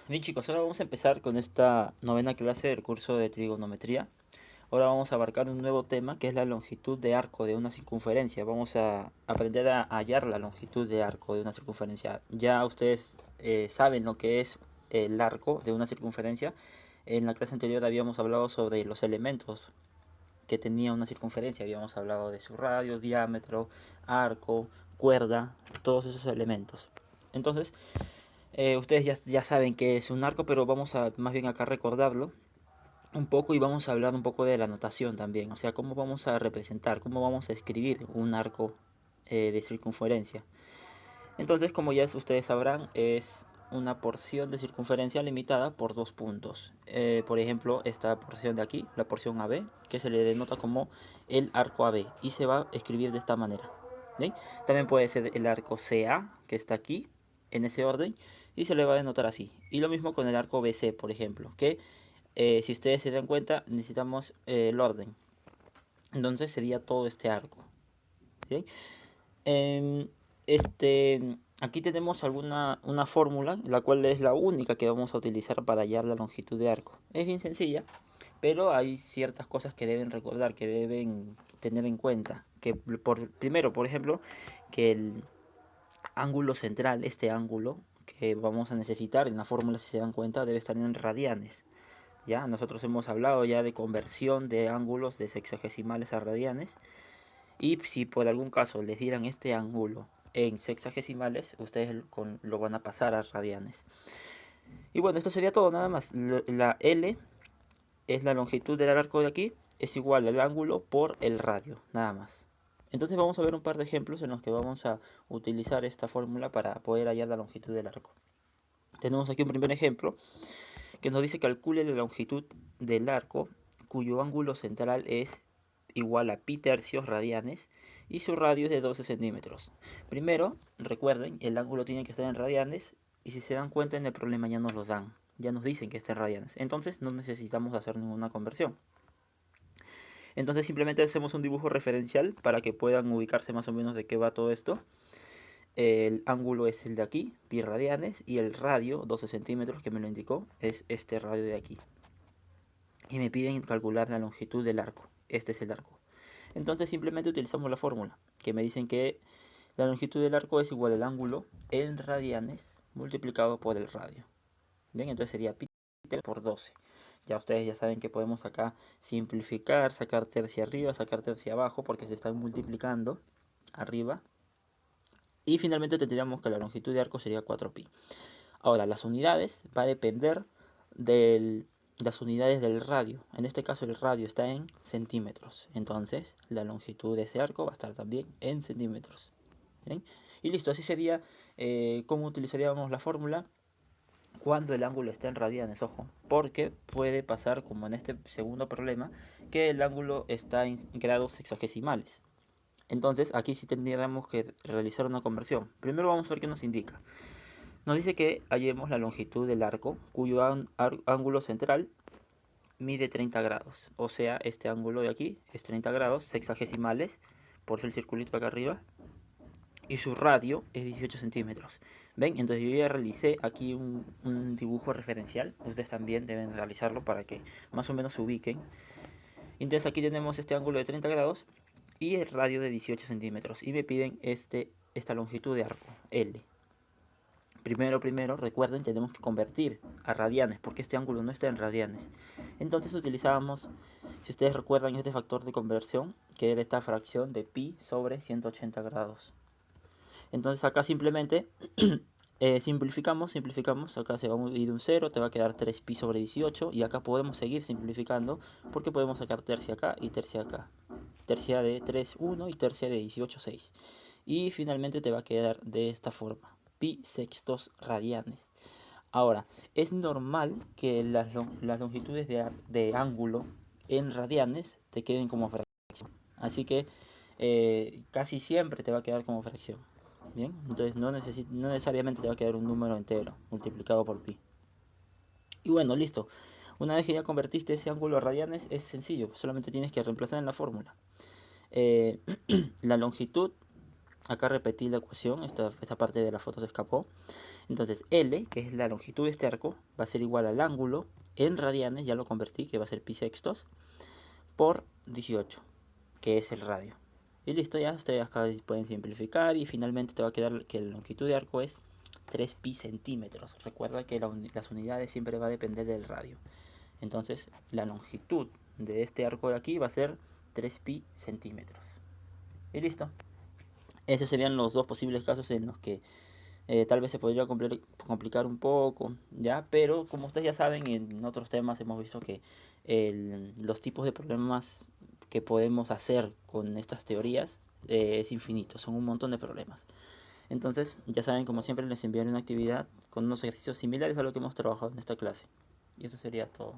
Bien chicos, ahora vamos a empezar con esta novena clase del curso de trigonometría. Ahora vamos a abarcar un nuevo tema que es la longitud de arco de una circunferencia. Vamos a aprender a hallar la longitud de arco de una circunferencia. Ya ustedes saben lo que es el arco de una circunferencia. En la clase anterior habíamos hablado sobre los elementos que tenía una circunferencia. Habíamos hablado de su radio, diámetro, arco, cuerda, todos esos elementos. Entonces, ustedes ya saben que es un arco, pero vamos a más bien acá recordarlo un poco y vamos a hablar un poco de la notación también. O sea, cómo vamos a representar, cómo vamos a escribir un arco de circunferencia. Entonces, como ya ustedes sabrán, es una porción de circunferencia limitada por dos puntos. Por ejemplo, esta porción de aquí, la porción AB, que se le denota como el arco AB y se va a escribir de esta manera. ¿Sí? También puede ser el arco CA, que está aquí, en ese orden, y se le va a denotar así. Y lo mismo con el arco BC, por ejemplo, que si ustedes se dan cuenta, necesitamos el orden. Entonces sería todo este arco. ¿Sí? Em, aquí tenemos una fórmula, la cual es la única que vamos a utilizar para hallar la longitud de arco. Es bien sencilla, pero hay ciertas cosas que deben recordar, que deben tener en cuenta. Primero, por ejemplo, que el ángulo central, este ángulo que vamos a necesitar en la fórmula, si se dan cuenta, debe estar en radianes. Ya, nosotros hemos hablado ya de conversión de ángulos de sexagesimales a radianes. Y si por algún caso les dieran este ángulo en sexagesimales, ustedes lo van a pasar a radianes. Y bueno, esto sería todo nada más. La L es la longitud del arco de aquí, es igual al ángulo por el radio, nada más. Entonces vamos a ver un par de ejemplos en los que vamos a utilizar esta fórmula para poder hallar la longitud del arco. Tenemos aquí un primer ejemplo que nos dice calcule la longitud del arco cuyo ángulo central es igual a pi tercios radianes y su radio es de 12 centímetros. Primero, recuerden, el ángulo tiene que estar en radianes y si se dan cuenta en el problema ya nos lo dan, ya nos dicen que está en radianes. Entonces no necesitamos hacer ninguna conversión. Entonces simplemente hacemos un dibujo referencial para que puedan ubicarse más o menos de qué va todo esto. El ángulo es el de aquí, pi radianes, y el radio, 12 centímetros que me lo indicó, es este radio de aquí. Y me piden calcular la longitud del arco. Este es el arco. Entonces simplemente utilizamos la fórmula, que me dicen que la longitud del arco es igual al ángulo en radianes multiplicado por el radio. Bien, entonces sería pi por 12. Ya ustedes ya saben que podemos acá simplificar, sacar tercia arriba, sacar tercia abajo, porque se están multiplicando arriba. Y finalmente tendríamos que la longitud de arco sería 4pi. Ahora, las unidades va a depender de las unidades del radio. En este caso el radio está en centímetros. Entonces la longitud de ese arco va a estar también en centímetros. ¿Bien? Y listo, así sería cómo utilizaríamos la fórmula cuando el ángulo está en radianes, ojo, porque puede pasar como en este segundo problema que el ángulo está en grados sexagesimales. Entonces aquí sí tendríamos que realizar una conversión. Primero vamos a ver qué nos indica. Nos dice que hallemos la longitud del arco cuyo ángulo central mide 30 grados. O sea, este ángulo de aquí es 30 grados sexagesimales, por eso el circulito acá arriba. Y su radio es 18 centímetros. ¿Ven? Entonces yo ya realicé aquí un dibujo referencial. Ustedes también deben realizarlo para que más o menos se ubiquen. Entonces aquí tenemos este ángulo de 30 grados y el radio de 18 centímetros. Y me piden esta longitud de arco, L. Primero, recuerden, tenemos que convertir a radianes, porque este ángulo no está en radianes. Entonces utilizábamos, si ustedes recuerdan, este factor de conversión, que era esta fracción de pi sobre 180 grados. Entonces acá simplemente simplificamos, acá se va a ir un cero, te va a quedar 3pi sobre 18, y acá podemos seguir simplificando, porque podemos sacar tercia acá y tercia acá. Tercia de 3 1 y tercia de 18 6. Y finalmente te va a quedar de esta forma, pi sextos radianes. Ahora, es normal que las longitudes de ángulo en radianes te queden como fracción. Así que casi siempre te va a quedar como fracción. Bien, entonces no necesariamente te va a quedar un número entero multiplicado por pi. Y bueno, listo. Una vez que ya convertiste ese ángulo a radianes, es sencillo, solamente tienes que reemplazar en la fórmula. Eh, la longitud, acá repetí la ecuación, esta parte de la foto se escapó. Entonces L, que es la longitud de este arco, va a ser igual al ángulo en radianes, ya lo convertí, que va a ser pi sextos, por 18, que es el radio. Y listo, ya ustedes acá pueden simplificar y finalmente te va a quedar que la longitud de arco es 3 pi centímetros. Recuerda que las unidades siempre va a depender del radio. Entonces la longitud de este arco de aquí va a ser 3 pi centímetros. Y listo. Esos serían los dos posibles casos en los que tal vez se podría complicar un poco, ¿ya? Pero como ustedes ya saben, en otros temas hemos visto que los tipos de problemas que podemos hacer con estas teorías es infinito, son un montón de problemas. Entonces, ya saben, como siempre, les enviaré una actividad con unos ejercicios similares a lo que hemos trabajado en esta clase. Y eso sería todo.